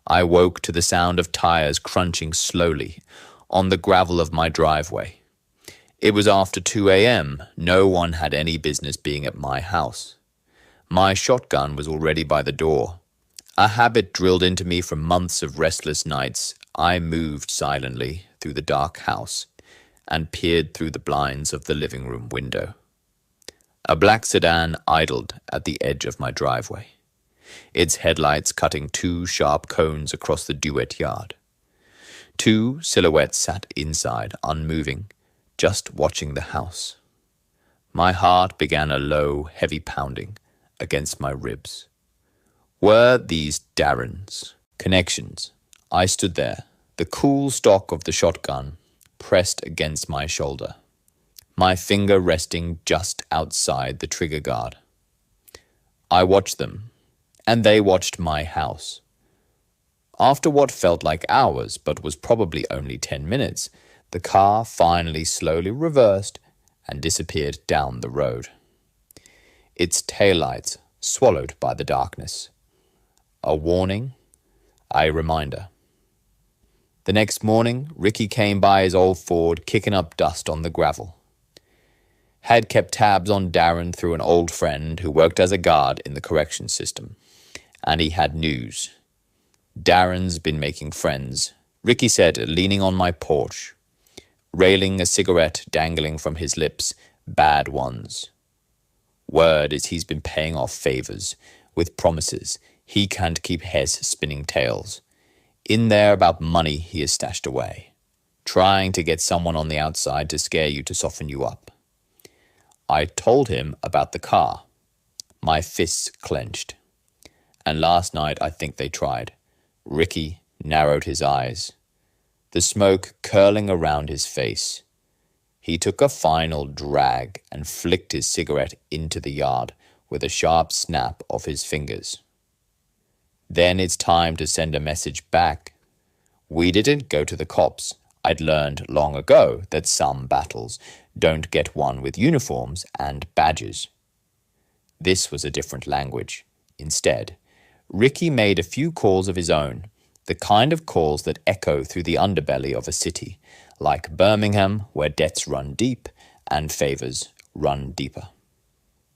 I woke to the sound of tires crunching slowly on the gravel of my driveway. It was after 2 a.m. No one had any business being at my house. My shotgun was already by the door. A habit drilled into me from months of restless nights. I moved silently through the dark house and peered through the blinds of the living room window. A black sedan idled at the edge of my driveway, its headlights cutting two sharp cones across the duet yard. Two silhouettes sat inside, unmoving, just watching the house. My heart began a low, heavy pounding against my ribs. Were these Darrens? Connections? I stood there, the cool stock of the shotgun pressed against my shoulder, my finger resting just outside the trigger guard. I watched them, and they watched my house. After what felt like hours, but was probably only 10 minutes, the car finally slowly reversed and disappeared down the road, its taillights swallowed by the darkness. A warning, a reminder. The next morning, Ricky came by his old Ford, kicking up dust on the gravel. Had kept tabs on Darren through an old friend who worked as a guard in the corrections system, and he had news. Darren's been making friends, Ricky said, leaning on my porch, railing a cigarette dangling from his lips, bad ones. Word is he's been paying off favors with promises he can't keep Hez spinning tales. In there about money he has stashed away, trying to get someone on the outside to scare you to soften you up. I told him about the car. My fists clenched. And last night I think they tried. Ricky narrowed his eyes, the smoke curling around his face. He took a final drag and flicked his cigarette into the yard with a sharp snap of his fingers. Then it's time to send a message back. We didn't go to the cops. I'd learned long ago that some battles don't get won with uniforms and badges. This was a different language. Instead, Ricky made a few calls of his own, the kind of calls that echo through the underbelly of a city, like Birmingham, where debts run deep and favors run deeper.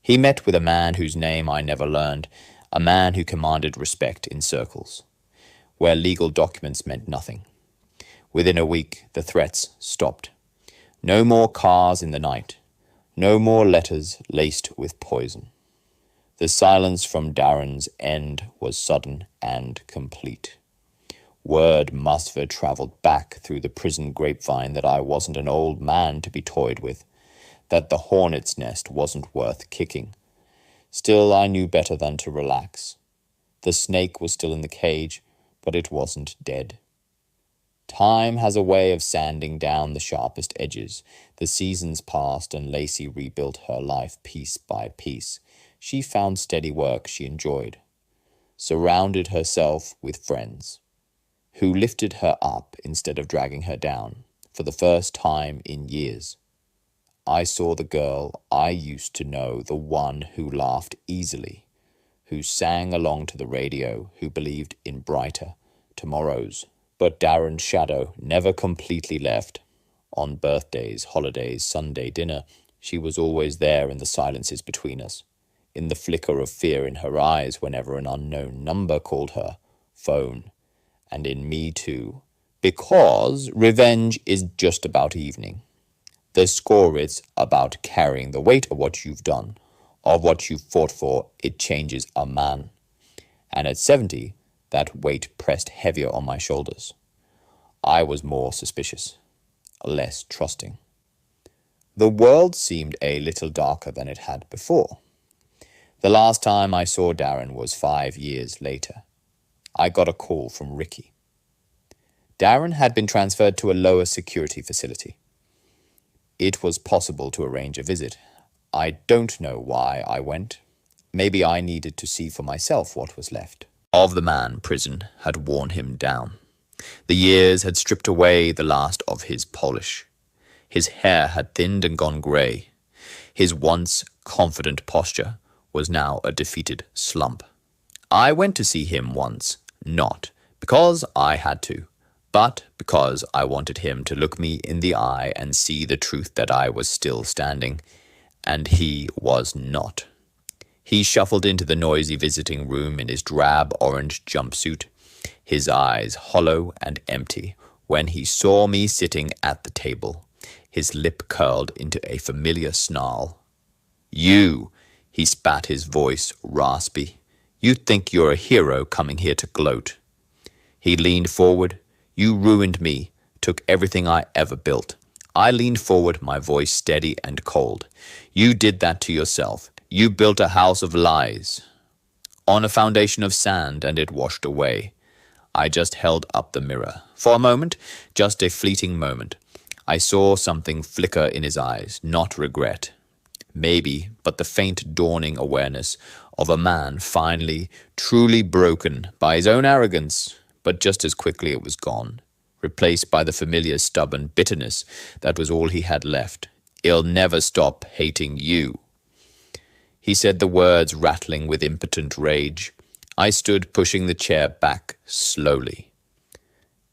He met with a man whose name I never learned, a man who commanded respect in circles, where legal documents meant nothing. Within a week, the threats stopped. No more cars in the night. No more letters laced with poison. The silence from Darren's end was sudden and complete. Word must have travelled back through the prison grapevine that I wasn't an old man to be toyed with, that the hornet's nest wasn't worth kicking. Still, I knew better than to relax. The snake was still in the cage, but it wasn't dead. Time has a way of sanding down the sharpest edges. The seasons passed and Lacey rebuilt her life piece by piece. She found steady work she enjoyed, surrounded herself with friends who lifted her up instead of dragging her down for the first time in years. I saw the girl I used to know, the one who laughed easily, who sang along to the radio, who believed in brighter tomorrows. But Darren's shadow never completely left. On birthdays, holidays, Sunday dinner, she was always there in the silences between us, in the flicker of fear in her eyes whenever an unknown number called her phone, and in me too, because revenge is just about evening. The score is about carrying the weight of what you've done, of what you've fought for. It changes a man. And at 70, that weight pressed heavier on my shoulders. I was more suspicious, less trusting. The world seemed a little darker than it had before. The last time I saw Darren was 5 years later. I got a call from Ricky. Darren had been transferred to a lower security facility. It was possible to arrange a visit. I don't know why I went. Maybe I needed to see for myself what was left of the man prison had worn him down. The years had stripped away the last of his polish. His hair had thinned and gone grey. His once confident posture was now a defeated slump. I went to see him once, not because I had to, but because I wanted him to look me in the eye and see the truth that I was still standing, and he was not. He shuffled into the noisy visiting room in his drab orange jumpsuit, his eyes hollow and empty when he saw me sitting at the table, his lip curled into a familiar snarl. "You," he spat, his voice raspy. "You think you're a hero coming here to gloat." He leaned forward. "You ruined me, took everything I ever built." I leaned forward, my voice steady and cold. "You did that to yourself. You built a house of lies on a foundation of sand, and it washed away." I just held up the mirror. For a moment, just a fleeting moment, I saw something flicker in his eyes, not regret. Maybe, but the faint dawning awareness of a man finally, truly broken by his own arrogance, but just as quickly it was gone, replaced by the familiar stubborn bitterness that was all he had left. "He'll never stop hating you." He said the words rattling with impotent rage. I stood pushing the chair back slowly.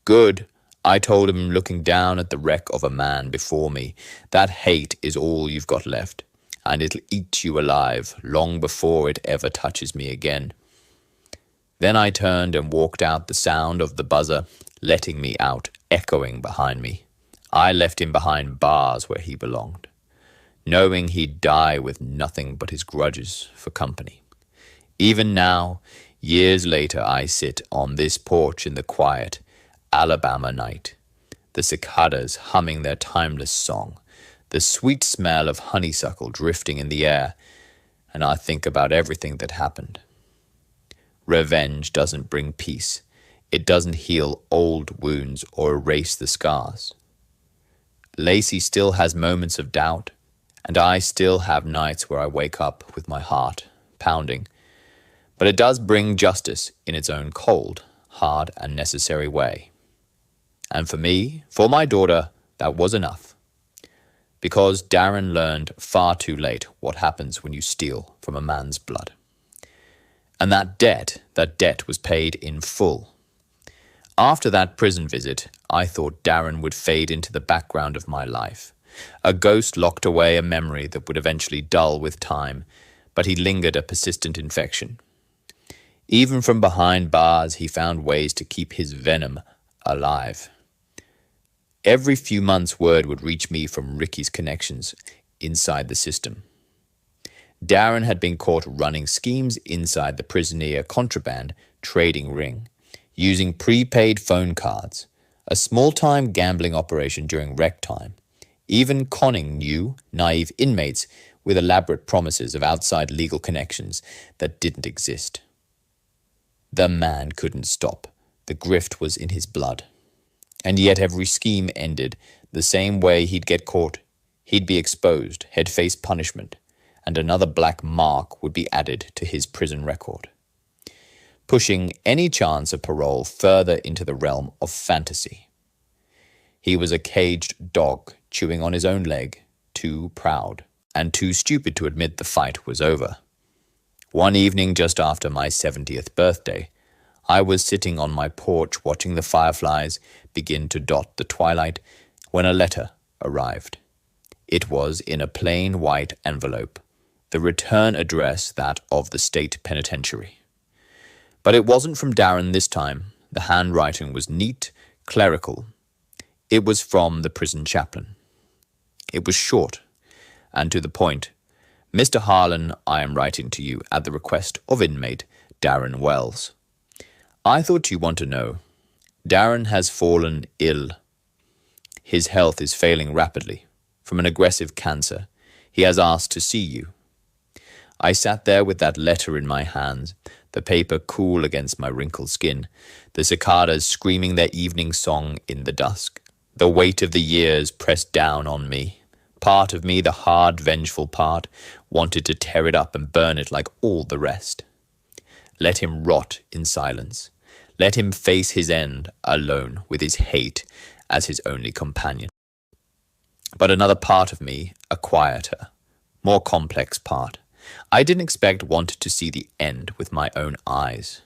"Good," I told him, looking down at the wreck of a man before me. "That hate is all you've got left, and it'll eat you alive long before it ever touches me again." Then I turned and walked out, the sound of the buzzer letting me out echoing behind me. I left him behind bars where he belonged, knowing he'd die with nothing but his grudges for company. Even now, years later, I sit on this porch in the quiet Alabama night, the cicadas humming their timeless song, the sweet smell of honeysuckle drifting in the air, and I think about everything that happened. Revenge doesn't bring peace. It doesn't heal old wounds or erase the scars. Lacey still has moments of doubt, and I still have nights where I wake up with my heart pounding. But it does bring justice in its own cold, hard, and necessary way. And for me, for my daughter, that was enough. Because Darren learned far too late what happens when you steal from a man's blood. And that debt was paid in full. After that prison visit, I thought Darren would fade into the background of my life. A ghost locked away a memory that would eventually dull with time, but he lingered a persistent infection. Even from behind bars, he found ways to keep his venom alive. Every few months, word would reach me from Ricky's connections inside the system. Darren had been caught running schemes inside the prisoner contraband trading ring, using prepaid phone cards, a small-time gambling operation during rec time, even conning new, naive inmates with elaborate promises of outside legal connections that didn't exist. The man couldn't stop. The grift was in his blood. And yet every scheme ended the same way. He'd get caught, he'd be exposed, he'd face punishment, and another black mark would be added to his prison record, pushing any chance of parole further into the realm of fantasy. He was a caged dog chewing on his own leg, too proud and too stupid to admit the fight was over. One evening just after my 70th birthday, I was sitting on my porch watching the fireflies begin to dot the twilight when a letter arrived. It was in a plain white envelope, the return address that of the state penitentiary. But it wasn't from Darren this time. The handwriting was neat, clerical. It was from the prison chaplain. It was short and to the point. Mr. Harlan, I am writing to you at the request of inmate Darren Wells. I thought you want to know. Darren has fallen ill. His health is failing rapidly. From an aggressive cancer. He has asked to see you. I sat there with that letter in my hands, the paper cool against my wrinkled skin, the cicadas screaming their evening song in the dusk. The weight of the years pressed down on me. Part of me, the hard, vengeful part, wanted to tear it up and burn it like all the rest. Let him rot in silence. Let him face his end alone with his hate as his only companion. But another part of me, a quieter, more complex part, I didn't expect wanted to see the end with my own eyes.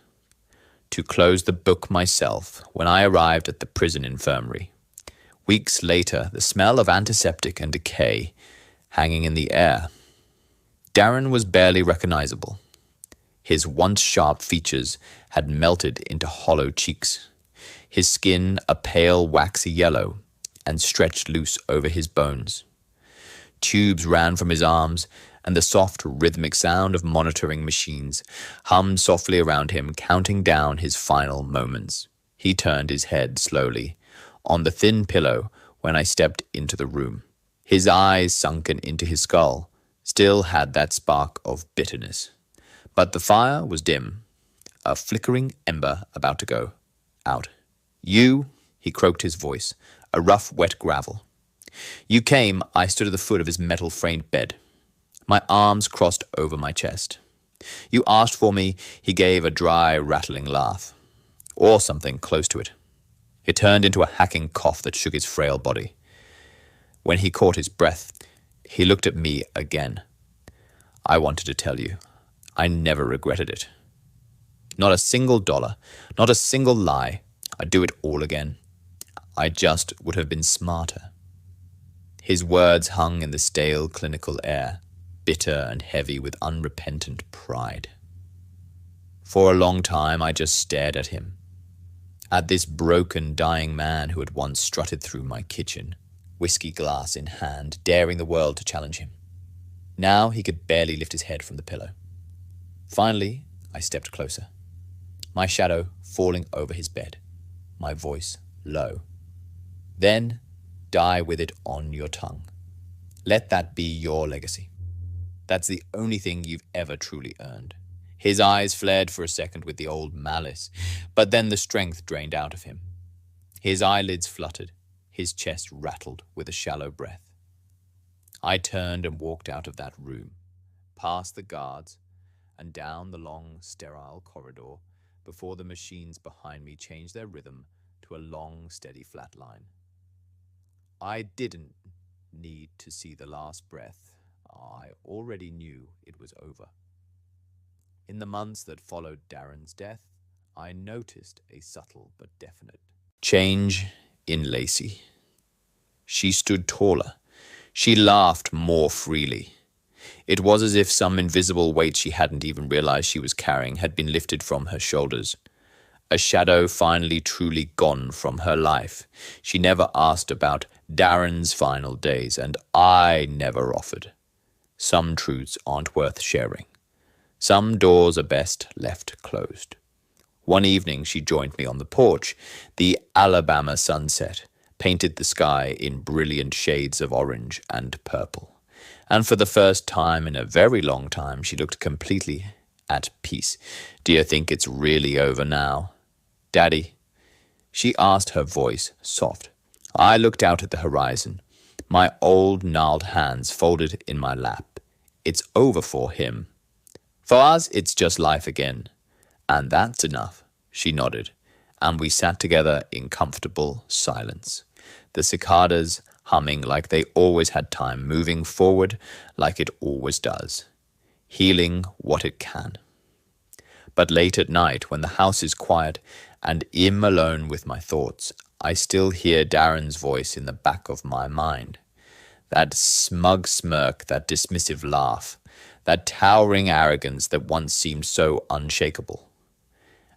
To close the book myself when I arrived at the prison infirmary. Weeks later, the smell of antiseptic and decay hanging in the air. Darren was barely recognizable. His once sharp features had melted into hollow cheeks. His skin a pale waxy yellow and stretched loose over his bones. Tubes ran from his arms, and the soft rhythmic sound of monitoring machines hummed softly around him, counting down his final moments. He turned his head slowly on the thin pillow when I stepped into the room. His eyes, sunken into his skull, still had that spark of bitterness. But the fire was dim, a flickering ember about to go out. You, he croaked his voice, a rough, wet gravel. You came, I stood at the foot of his metal-framed bed, my arms crossed over my chest. You asked for me, he gave a dry, rattling laugh, or something close to it. It turned into a hacking cough that shook his frail body. When he caught his breath, he looked at me again. I wanted to tell you, I never regretted it. Not a single dollar, not a single lie. I'd do it all again. I just would have been smarter. His words hung in the stale clinical air, bitter and heavy with unrepentant pride. For a long time I just stared at him, at this broken, dying man who had once strutted through my kitchen, whiskey glass in hand, daring the world to challenge him. Now he could barely lift his head from the pillow. Finally, I stepped closer, my shadow falling over his bed, my voice low. Then, die with it on your tongue. Let that be your legacy. That's the only thing you've ever truly earned. His eyes flared for a second with the old malice, but then the strength drained out of him. His eyelids fluttered, his chest rattled with a shallow breath. I turned and walked out of that room, past the guards, and down the long, sterile corridor before the machines behind me changed their rhythm to a long, steady flat line. I didn't need to see the last breath. I already knew it was over. In the months that followed Darren's death, I noticed a subtle but definite change in Lacey. She stood taller. She laughed more freely. It was as if some invisible weight she hadn't even realized she was carrying had been lifted from her shoulders. A shadow finally truly gone from her life. She never asked about Darren's final days, and I never offered. Some truths aren't worth sharing. Some doors are best left closed. One evening she joined me on the porch. The Alabama sunset painted the sky in brilliant shades of orange and purple. And for the first time in a very long time, she looked completely at peace. Do you think it's really over now? Daddy? She asked, her voice soft. I looked out at the horizon, my old gnarled hands folded in my lap. It's over for him. For us, it's just life again. And that's enough, she nodded, and we sat together in comfortable silence. The cicadas humming like they always had time, moving forward like it always does, healing what it can. But late at night, when the house is quiet and I'm alone with my thoughts, I still hear Darren's voice in the back of my mind. That smug smirk, that dismissive laugh, that towering arrogance that once seemed so unshakable.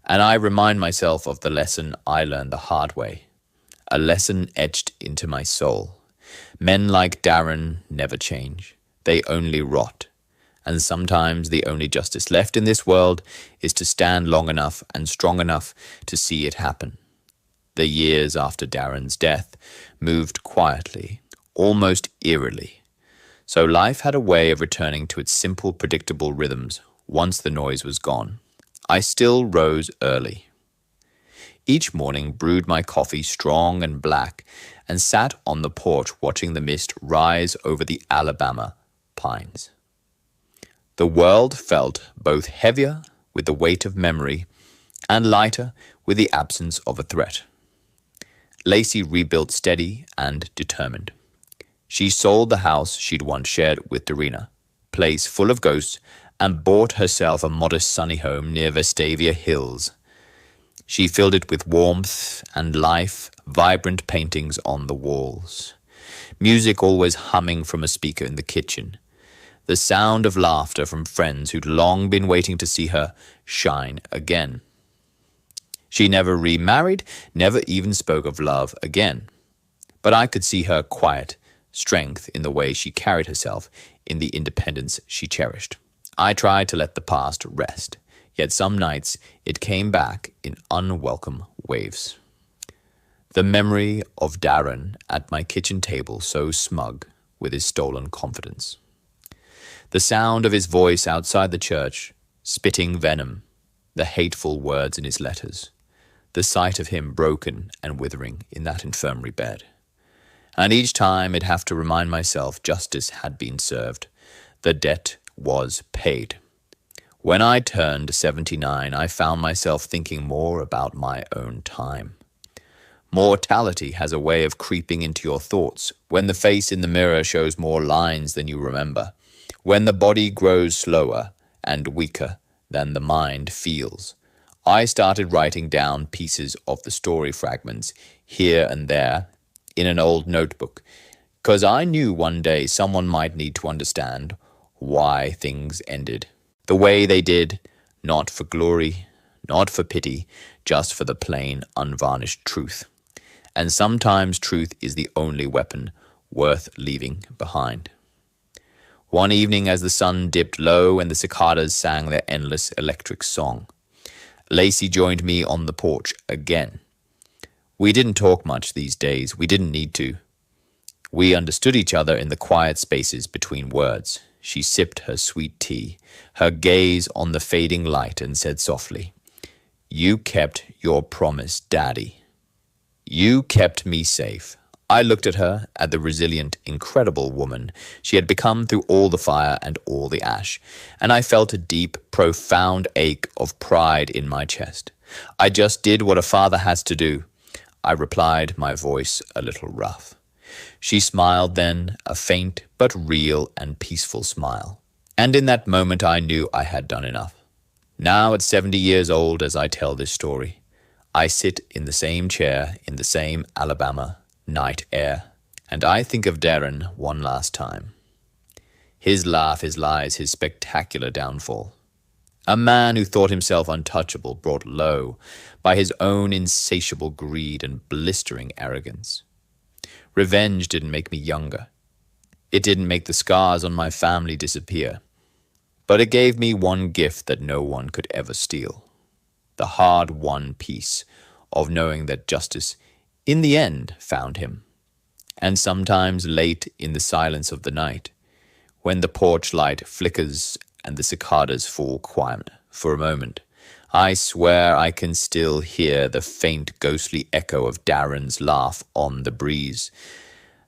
And I remind myself of the lesson I learned the hard way, a lesson etched into my soul. Men like Darren never change. They only rot. And sometimes the only justice left in this world is to stand long enough and strong enough to see it happen. The years after Darren's death moved quietly, almost eerily. So life had a way of returning to its simple, predictable rhythms once the noise was gone. I still rose early. Each morning brewed my coffee strong and black and sat on the porch watching the mist rise over the Alabama pines. The world felt both heavier with the weight of memory and lighter with the absence of a threat. Lacey rebuilt steady and determined. She sold the house she'd once shared with Darren, place full of ghosts, and bought herself a modest sunny home near Vestavia Hills. She filled it with warmth and life, vibrant paintings on the walls, music always humming from a speaker in the kitchen, the sound of laughter from friends who'd long been waiting to see her shine again. She never remarried, never even spoke of love again. But I could see her quiet strength in the way she carried herself, in the independence she cherished. I tried to let the past rest, yet some nights it came back in unwelcome waves. The memory of Darren at my kitchen table so smug with his stolen confidence. The sound of his voice outside the church, spitting venom, the hateful words in his letters, the sight of him broken and withering in that infirmary bed. And each time I'd have to remind myself justice had been served. The debt was paid. When I turned 79, I found myself thinking more about my own time. Mortality has a way of creeping into your thoughts when the face in the mirror shows more lines than you remember, when the body grows slower and weaker than the mind feels. I started writing down pieces of the story fragments here and there in an old notebook, because I knew one day someone might need to understand why things ended the way they did, not for glory, not for pity, just for the plain, unvarnished truth. And sometimes truth is the only weapon worth leaving behind. One evening as the sun dipped low and the cicadas sang their endless electric song, Lacey joined me on the porch again. We didn't talk much these days. We didn't need to. We understood each other in the quiet spaces between words. She sipped her sweet tea, her gaze on the fading light, and said softly, "You kept your promise, Daddy. You kept me safe." I looked at her, at the resilient, incredible woman she had become through all the fire and all the ash, and I felt a deep, profound ache of pride in my chest. I just did what a father has to do, I replied, my voice a little rough. She smiled then, a faint but real and peaceful smile. And in that moment I knew I had done enough. Now at 70 years old as I tell this story, I sit in the same chair in the same Alabama night air, and I think of Darren one last time. His laugh, his lies, his spectacular downfall. A man who thought himself untouchable, brought low by his own insatiable greed and blistering arrogance. Revenge didn't make me younger. It didn't make the scars on my family disappear. But it gave me one gift that no one could ever steal. The hard-won peace of knowing that justice, in the end, found him. And sometimes late in the silence of the night, when the porch light flickers and the cicadas fall quiet for a moment, I swear I can still hear the faint ghostly echo of Darren's laugh on the breeze.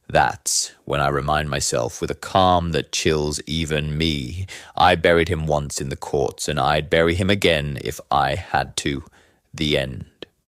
That's when I remind myself with a calm that chills even me. I buried him once in the courts, and I'd bury him again if I had to. The end.